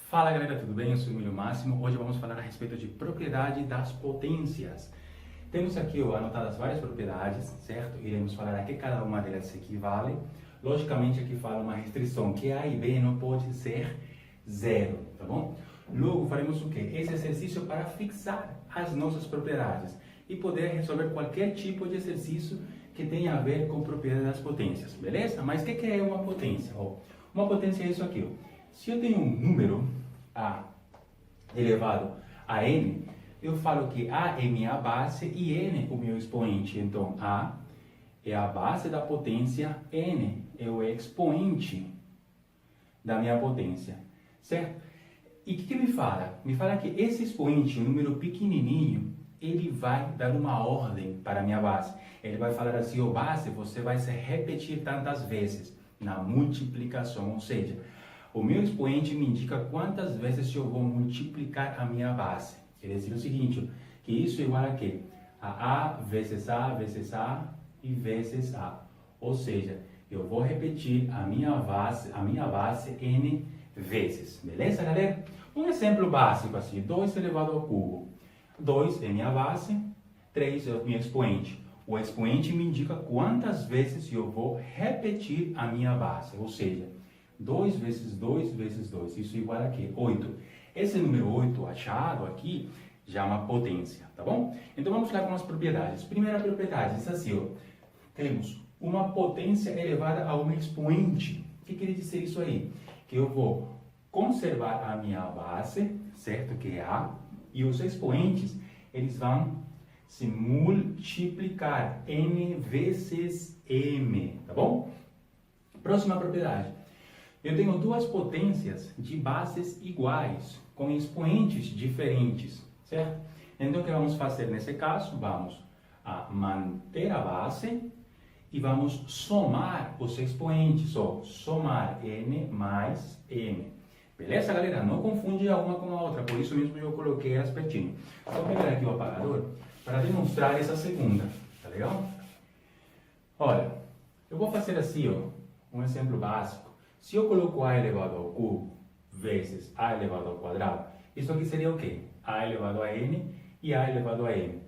Fala galera, tudo bem? Eu sou o Emílio Máximo. Hoje vamos falar a respeito de propriedade das potências. Temos aqui anotadas várias propriedades, certo? Iremos falar a que cada uma delas se equivale. Logicamente aqui fala uma restrição, que A e B não pode ser zero, tá bom? Logo faremos o quê? Esse exercício para fixar as nossas propriedades e poder resolver qualquer tipo de exercício que tenha a ver com propriedade das potências, beleza? Mas o que é uma potência? Uma potência é isso aqui, Se eu tenho um número A elevado a N, eu falo que A é minha base e N o meu expoente. Então, A é a base da potência, N é o expoente da minha potência, certo? E o que me fala? Me fala que esse expoente, um número pequenininho, ele vai dar uma ordem para a minha base. Ele vai falar assim, base, você vai se repetir tantas vezes na multiplicação, ou seja, o meu expoente me indica quantas vezes eu vou multiplicar a minha base. Quer dizer o seguinte, que isso é igual a quê? A vezes A e vezes A. Ou seja, eu vou repetir a minha base N vezes. Beleza, galera? Um exemplo básico assim, 2 elevado ao cubo. 2 é minha base, 3 é o meu expoente. O expoente me indica quantas vezes eu vou repetir a minha base, ou seja, 2 vezes 2 vezes 2, isso é igual a quê? 8. Esse número 8 achado aqui já é uma potência, tá bom? Então vamos lá com as propriedades. Primeira propriedade, isso assim, temos uma potência elevada a um expoente. O que quer dizer isso aí? Que eu vou conservar a minha base, certo? Que é A, e os expoentes, eles vão se multiplicar n vezes m, tá bom? Próxima propriedade. Eu tenho duas potências de bases iguais, com expoentes diferentes, certo? Então, o que vamos fazer nesse caso? Vamos manter a base e vamos somar os expoentes, somar n mais m. Beleza, galera? Não confunde uma com a outra, por isso mesmo eu coloquei elas pertinho. Vou pegar aqui o apagador para demonstrar essa segunda, tá legal? Olha, eu vou fazer assim, um exemplo básico. Se eu coloco A elevado ao cubo vezes A elevado ao quadrado, isso aqui seria o quê? A elevado a N e A elevado a M.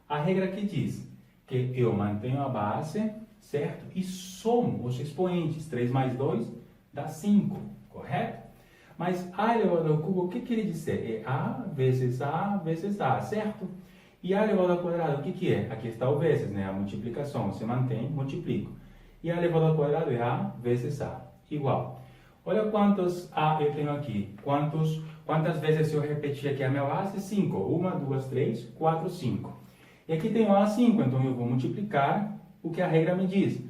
A regra aqui diz que eu mantenho a base, certo? E somo os expoentes. 3 mais 2 dá 5, correto? Mas A elevado ao cubo, o que quer dizer? É A vezes A, certo? E A elevado ao quadrado, o que é? Aqui está o vezes, né? A multiplicação, você mantém, multiplico. E A elevado ao quadrado é A vezes A, igual. Olha quantos A eu tenho aqui. Quantas vezes eu repeti aqui a minha base? 5. 1, 2, 3, 4, 5. E aqui tem A 5, então eu vou multiplicar o que a regra me diz.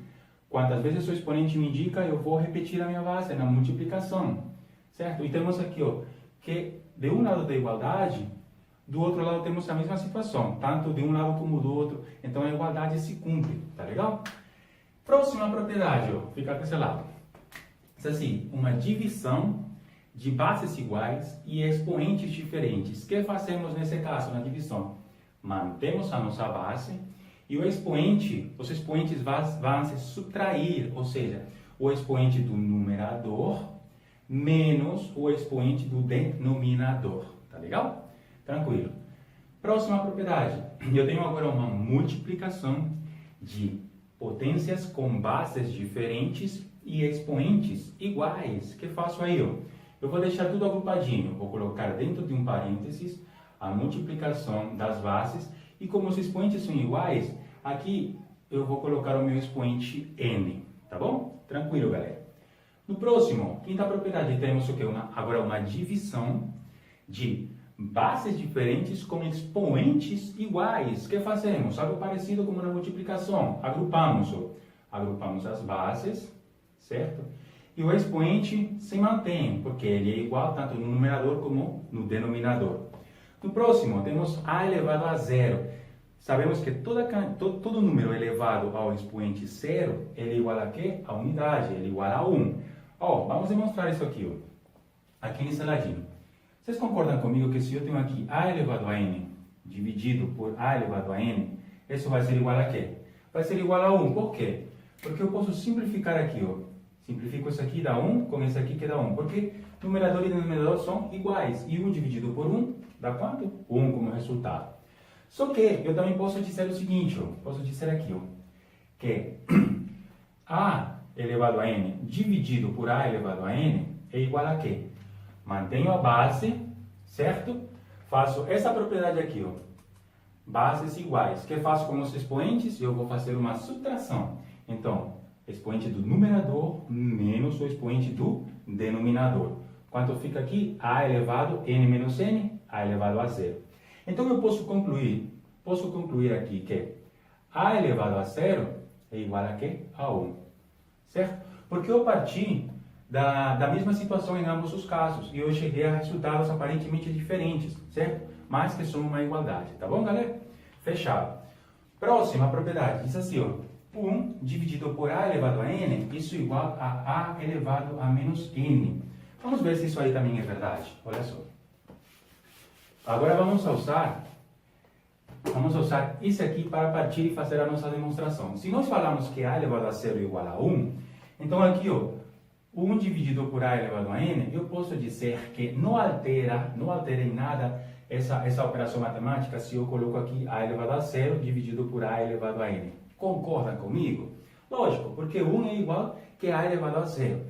Quantas vezes o exponente me indica, eu vou repetir a minha base na multiplicação. Certo? E temos aqui, que de um lado da igualdade, do outro lado temos a mesma situação, tanto de um lado como do outro, então a igualdade se cumpre, tá legal? Próxima propriedade, fica com esse lado. Isso assim, uma divisão de bases iguais e expoentes diferentes. O que fazemos nesse caso, na divisão? Mantemos a nossa base e os expoentes vão se subtrair, ou seja, o expoente do numerador menos o expoente do denominador, tá legal? Tranquilo. Próxima propriedade. Eu tenho agora uma multiplicação de potências com bases diferentes e expoentes iguais. O que faço aí? Eu vou deixar tudo agrupadinho. Vou colocar dentro de um parênteses a multiplicação das bases e como os expoentes são iguais, aqui eu vou colocar o meu expoente n, tá bom? Tranquilo, galera. No próximo, quinta propriedade, temos o que? Agora uma divisão de bases diferentes com expoentes iguais. O que fazemos? Algo parecido como na multiplicação. Agrupamos as bases, certo? E o expoente se mantém, porque ele é igual tanto no numerador como no denominador. No próximo, temos A elevado a zero. Sabemos que todo número elevado ao expoente zero, ele é igual a quê? A unidade, ele é igual a 1. Vamos demonstrar isso aqui, aqui nesse ladinho. Vocês concordam comigo que se eu tenho aqui A elevado a N dividido por A elevado a N, isso vai ser igual a quê? Vai ser igual a 1. Por quê? Porque eu posso simplificar aqui, Simplifico isso aqui, dá 1, com esse aqui que dá 1. Porque numerador e denominador são iguais. E 1 dividido por 1 dá quanto? 1 como resultado. Só que eu também posso dizer o seguinte, ó, posso dizer aqui, ó, que a elevado a n dividido por a elevado a n é igual a quê? Mantenho a base, certo? Faço essa propriedade aqui, ó, bases iguais. O que faço com os expoentes? Eu vou fazer uma subtração. Então, expoente do numerador menos o expoente do denominador. Quanto fica aqui? A elevado a n menos n, a elevado a zero. Então, eu posso concluir aqui que a elevado a zero é igual a quê? A 1. Certo? Porque eu parti da mesma situação em ambos os casos e eu cheguei a resultados aparentemente diferentes, certo? Mas que são uma igualdade, tá bom, galera? Fechado. Próxima propriedade, diz assim, ó, 1 dividido por a elevado a n, isso é igual a a elevado a menos n. Vamos ver se isso aí também é verdade, olha só. Agora vamos usar isso aqui para partir e fazer a nossa demonstração. Se nós falamos que a elevado a zero é igual a 1, então aqui, ó, 1 dividido por a elevado a n, eu posso dizer que não altera em nada essa operação matemática se eu coloco aqui a elevado a zero dividido por a elevado a n. Concordam comigo? Lógico, porque 1 é igual que a elevado a zero.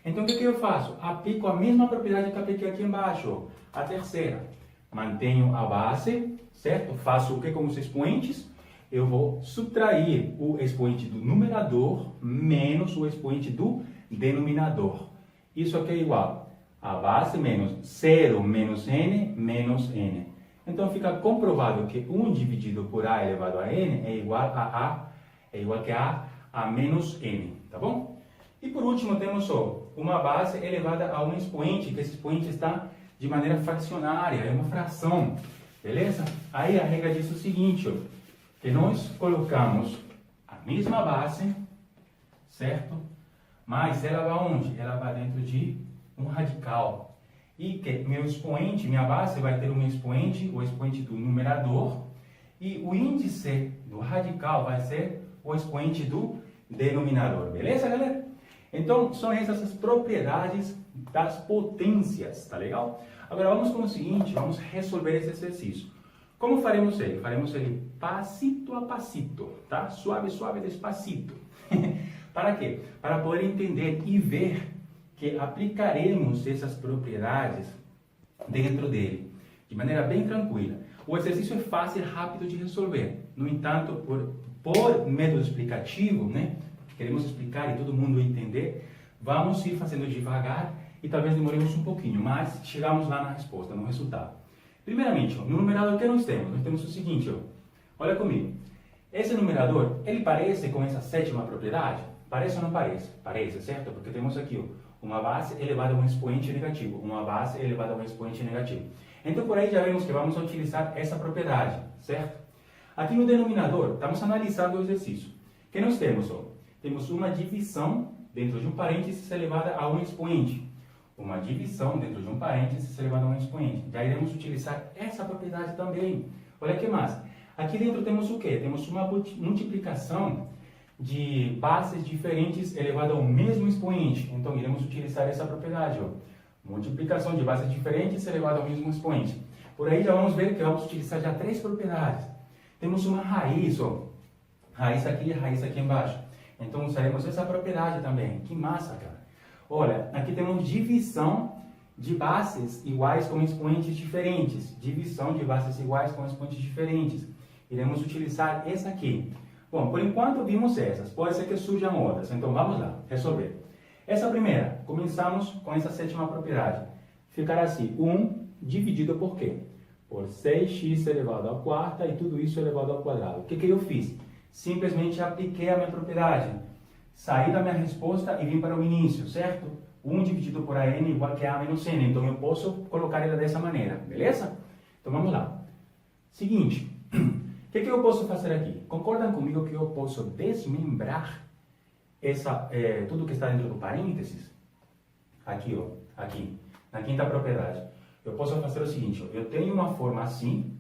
Então, o que eu faço? Aplico a mesma propriedade que apliquei aqui embaixo, a terceira. Mantenho a base, certo? Faço o que com os expoentes? Eu vou subtrair o expoente do numerador menos o expoente do denominador. Isso aqui é igual a base menos 0 menos n menos n. Então, fica comprovado que 1 dividido por a elevado a n é igual que a menos n, tá bom? E por último, temos só uma base elevada a um expoente, que esse expoente está de maneira fracionária, é uma fração, beleza? Aí a regra diz o seguinte, ó, que nós colocamos a mesma base, certo? Mas ela vai onde? Ela vai dentro de um radical. E que meu expoente, minha base vai ter um expoente, o expoente do numerador, e o índice do radical vai ser o expoente do denominador, beleza, galera? Então, são essas as propriedades das potências, tá legal? Agora, vamos com o seguinte, vamos resolver esse exercício. Como faremos ele? Faremos ele passito a passito, tá? Suave, suave, despacito. Para quê? Para poder entender e ver que aplicaremos essas propriedades dentro dele, de maneira bem tranquila. O exercício é fácil e rápido de resolver. No entanto, por método explicativo, né? Queremos explicar e todo mundo entender, vamos ir fazendo devagar e talvez demoremos um pouquinho, mas chegamos lá na resposta, no resultado. Primeiramente, ó, no numerador que nós temos? Nós temos o seguinte, ó, olha comigo. Esse numerador, ele parece com essa sétima propriedade? Parece ou não parece? Parece, certo? Porque temos aqui, ó, uma base elevada a um expoente negativo, uma base elevada a um expoente negativo. Então, por aí já vemos que vamos utilizar essa propriedade, certo? Aqui no denominador, estamos analisando o exercício. O que nós temos, ó? Temos uma divisão dentro de um parênteses elevada a um expoente. Uma divisão dentro de um parênteses elevada a um expoente. Já iremos utilizar essa propriedade também. Olha que massa. Aqui dentro temos o quê? Temos uma multiplicação de bases diferentes elevada ao mesmo expoente. Então, iremos utilizar essa propriedade. Ó. Multiplicação de bases diferentes elevada ao mesmo expoente. Por aí já vamos ver que vamos utilizar já três propriedades. Temos uma raiz, ó. Raiz aqui e raiz aqui embaixo. Então, usaremos essa propriedade também. Que massa, cara. Olha, aqui temos divisão de bases iguais com expoentes diferentes. Divisão de bases iguais com expoentes diferentes. Iremos utilizar essa aqui. Bom, por enquanto vimos essas. Pode ser que surjam outras. Então, vamos lá, resolver. Essa primeira, começamos com essa sétima propriedade. Ficará assim, 1 dividido por quê? Por 6x elevado à quarta e tudo isso elevado ao quadrado. O que eu fiz? Simplesmente apliquei a minha propriedade. Saí da minha resposta e vim para o início, certo? 1 dividido por a n igual que a menos n. Então, eu posso colocar ela dessa maneira, beleza? Então, vamos lá. Seguinte, o que eu posso fazer aqui? Concordam comigo que eu posso desmembrar tudo que está dentro do parênteses? Aqui, ó, aqui, na quinta propriedade. Eu posso fazer o seguinte, ó, eu tenho uma forma assim,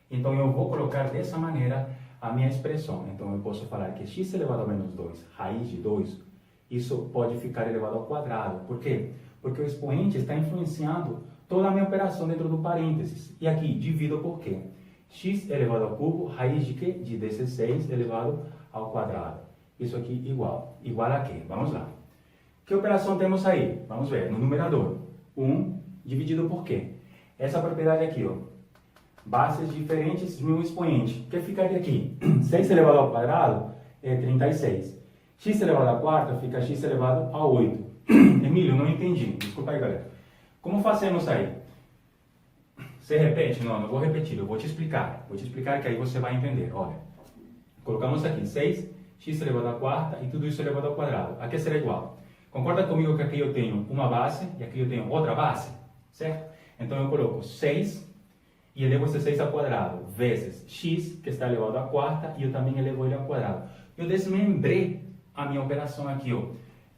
então eu vou colocar dessa maneira a minha expressão. Então, eu posso falar que x elevado a menos 2, raiz de 2, isso pode ficar elevado ao quadrado. Por quê? Porque o expoente está influenciando toda a minha operação dentro do parênteses. E aqui, divido por quê? X elevado ao cubo, raiz de quê? De 16 elevado ao quadrado. Isso aqui igual. Igual a quê? Vamos lá. Que operação temos aí? Vamos ver. No numerador. 1 dividido por quê? Essa propriedade aqui, ó. Bases diferentes de um expoente. O que ficaria aqui? 6 elevado ao quadrado é 36. X elevado à quarta fica x elevado a 8. Emílio, não entendi. Desculpa aí, galera. Como fazemos aí? Você repete? Não vou repetir. Eu vou te explicar. Vou te explicar que aí você vai entender. Olha. Colocamos aqui 6, x elevado à quarta e tudo isso elevado ao quadrado. Aqui será igual. Concorda comigo que aqui eu tenho uma base e aqui eu tenho outra base? Certo? Então eu coloco 6 e elevo esse 6 ao quadrado, vezes x, que está elevado à quarta, e eu também elevo ele ao quadrado. Eu desmembrei a minha operação aqui, ó.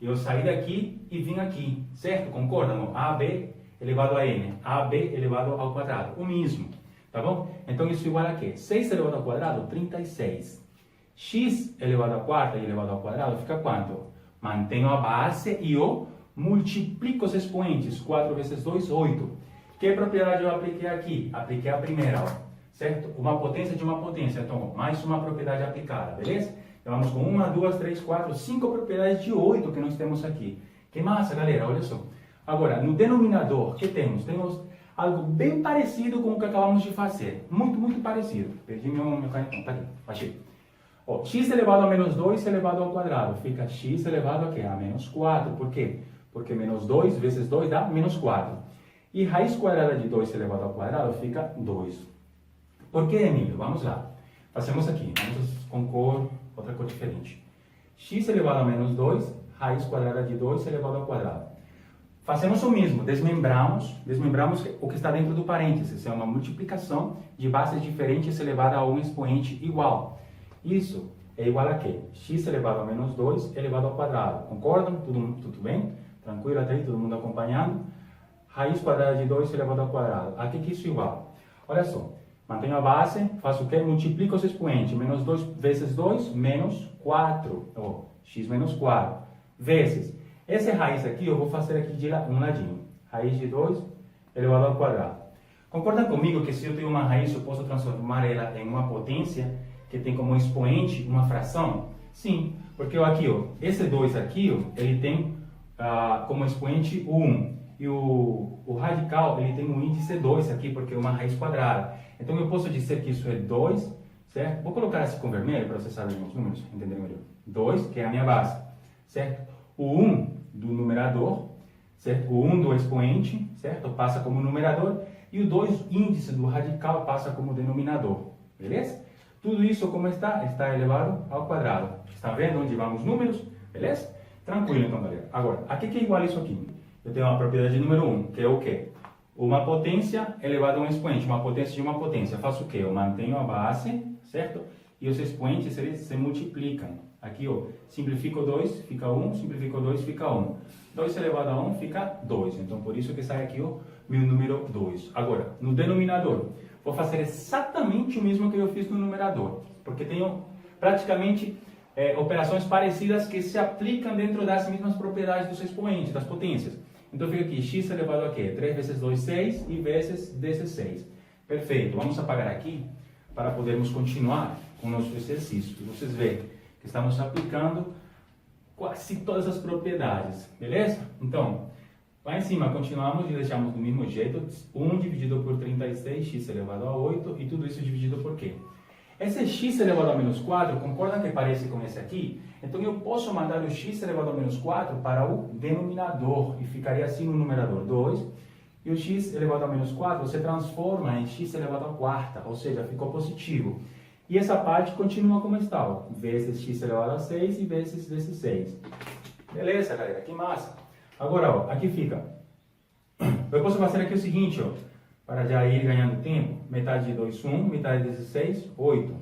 Eu saí daqui e vim aqui, certo? Concordam? AB elevado a n, AB elevado ao quadrado, o mesmo, tá bom? Então isso igual a quê? 6 elevado ao quadrado, 36. X elevado à quarta e elevado ao quadrado fica quanto? Mantenho a base e eu multiplico os expoentes. 4 vezes 2, 8. Que propriedade eu apliquei aqui? Apliquei a primeira, ó, certo? Uma potência de uma potência. Então, mais uma propriedade aplicada, beleza? Então, vamos com 1, 2, 3, 4, 5 propriedades de 8 que nós temos aqui. Que massa, galera, olha só. Agora, no denominador, que temos? Temos algo bem parecido com o que acabamos de fazer. Muito, muito parecido. Perdi meu canetão, tá aqui, achei. Ó, x elevado a menos 2 elevado ao quadrado. Fica x elevado a quê? A menos 4. Por quê? Porque menos 2 vezes 2 dá menos 4. E raiz quadrada de 2 elevado ao quadrado fica 2. Por que, Emílio? Vamos lá. Fazemos aqui. Vamos com outra cor diferente. X elevado a menos 2, raiz quadrada de 2 elevado ao quadrado. Fazemos o mesmo. Desmembramos o que está dentro do parênteses. É uma multiplicação de bases diferentes elevada a um expoente igual. Isso é igual a quê? X elevado a menos 2 elevado ao quadrado. Concordam? Tudo bem? Tranquilo até aí? Todo mundo acompanhando? Raiz quadrada de 2 elevado ao quadrado. Aqui que isso é igual. Olha só. Mantenho a base, faço o quê? Multiplico os expoentes. Menos 2 vezes 2, menos 4. Oh, x menos 4. Vezes. Essa raiz aqui, eu vou fazer aqui de um ladinho. Raiz de 2 elevado ao quadrado. Concorda comigo que se eu tenho uma raiz, eu posso transformar ela em uma potência que tem como expoente uma fração? Sim. Porque aqui, ó, esse 2 aqui, ó, ele tem como expoente o 1. E o radical, ele tem um índice 2 aqui, porque é uma raiz quadrada. Então, eu posso dizer que isso é 2, certo? Vou colocar assim com vermelho, para vocês saberem os números, entenderem melhor. 2, que é a minha base, certo? O 1 do numerador, certo? O 1 do expoente, certo? Passa como numerador. E o 2, índice do radical, passa como denominador, beleza? Tudo isso, como está? Está elevado ao quadrado. Está vendo onde vão os números? Beleza? Tranquilo, então, galera. Agora, aqui que é igual a isso aqui? Eu tenho uma propriedade número 1, que é o quê? Uma potência elevada a um expoente, uma potência de uma potência. Eu faço o quê? Eu mantenho a base, certo? E os expoentes, eles se multiplicam. Aqui, ó, simplifico 2, fica 1, simplifico 2, fica 1. 2 elevado a 1 fica 2. Então, por isso que sai aqui, ó, meu número 2. Agora, no denominador, vou fazer exatamente o mesmo que eu fiz no numerador. Porque tenho praticamente operações parecidas que se aplicam dentro das mesmas propriedades dos expoentes, das potências. Então fica aqui, x elevado a quê? 3 vezes 2, 6 e vezes 16. Perfeito. Vamos apagar aqui para podermos continuar com o nosso exercício. E vocês veem que estamos aplicando quase todas as propriedades. Beleza? Então, lá em cima continuamos e deixamos do mesmo jeito. 1 dividido por 36, x elevado a 8 e tudo isso dividido por quê? Esse x elevado a menos 4, concordam que parece com esse aqui? Então eu posso mandar o x elevado a menos 4 para o denominador e ficaria assim no numerador 2. E o x elevado a menos 4 você transforma em x elevado a quarta, ou seja, ficou positivo. E essa parte continua como está, ó, vezes x elevado a 6 e vezes 16. Beleza, galera, que massa. Agora, ó, aqui fica. Eu posso fazer aqui o seguinte, ó, para já ir ganhando tempo. Metade de 2, 1, metade de 16, 8.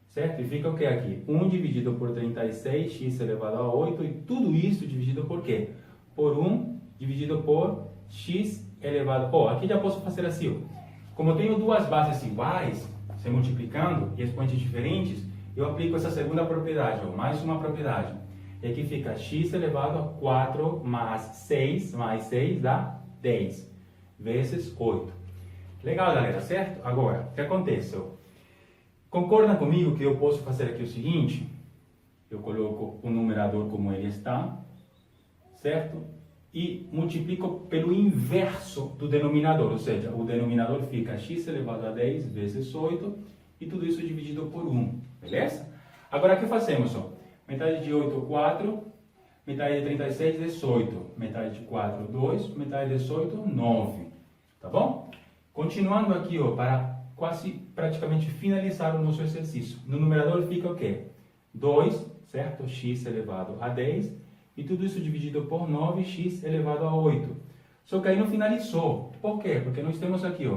Certo? E fica o que aqui? 1 dividido por 36, x elevado a 8, e tudo isso dividido por quê? Por 1 dividido por x elevado... Ó, aqui já posso fazer assim, ó. Como eu tenho duas bases iguais, se multiplicando, e expoentes diferentes, eu aplico essa segunda propriedade, ó, mais uma propriedade. E aqui fica x elevado a 4 mais 6 dá 10, vezes 8. Legal, galera, certo? Agora, o que acontece? Concordam comigo que eu posso fazer aqui o seguinte? Eu coloco o numerador como ele está, certo? E multiplico pelo inverso do denominador, ou seja, o denominador fica x elevado a 10 vezes 8 e tudo isso dividido por 1, beleza? Agora, o que fazemos? Metade de 8, 4, metade de 36, 18, metade de 4, 2, metade de 18, 9, tá bom? Continuando aqui, para quase praticamente finalizar o nosso exercício. No numerador fica o quê? 2, certo? X elevado a 10, e tudo isso dividido por 9x elevado a 8. Só que aí não finalizou. Por quê? Porque nós temos aqui,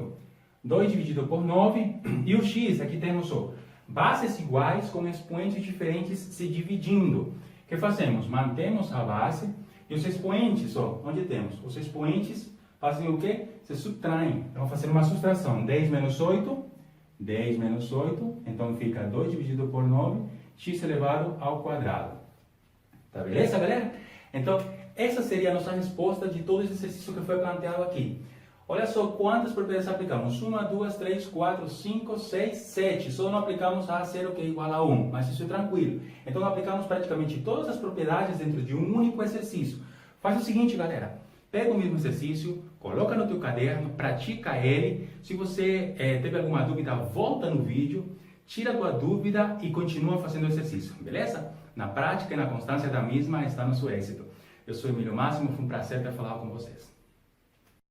2 dividido por 9, e o x, aqui temos, bases iguais com expoentes diferentes se dividindo. O que fazemos? Mantemos a base, e os expoentes, onde temos? Os expoentes fazem o quê? Se subtraem. Então, vou fazer uma subtração. 10 menos 8, 10 menos 8, então fica 2 dividido por 9, x elevado ao quadrado. Tá beleza, galera? Então, essa seria a nossa resposta de todo esse exercício que foi planteado aqui. Olha só quantas propriedades aplicamos. 1, 2, 3, 4, 5, 6, 7. Só não aplicamos a 0 que é igual a 1, mas isso é tranquilo. Então, aplicamos praticamente todas as propriedades dentro de um único exercício. Faz o seguinte, galera. Pega o mesmo exercício, coloca no teu caderno, pratica ele. Se você teve alguma dúvida, volta no vídeo, tira a tua dúvida e continua fazendo o exercício, beleza? Na prática e na constância da mesma está no seu êxito. Eu sou Emílio Máximo, foi um prazer ter falado com vocês.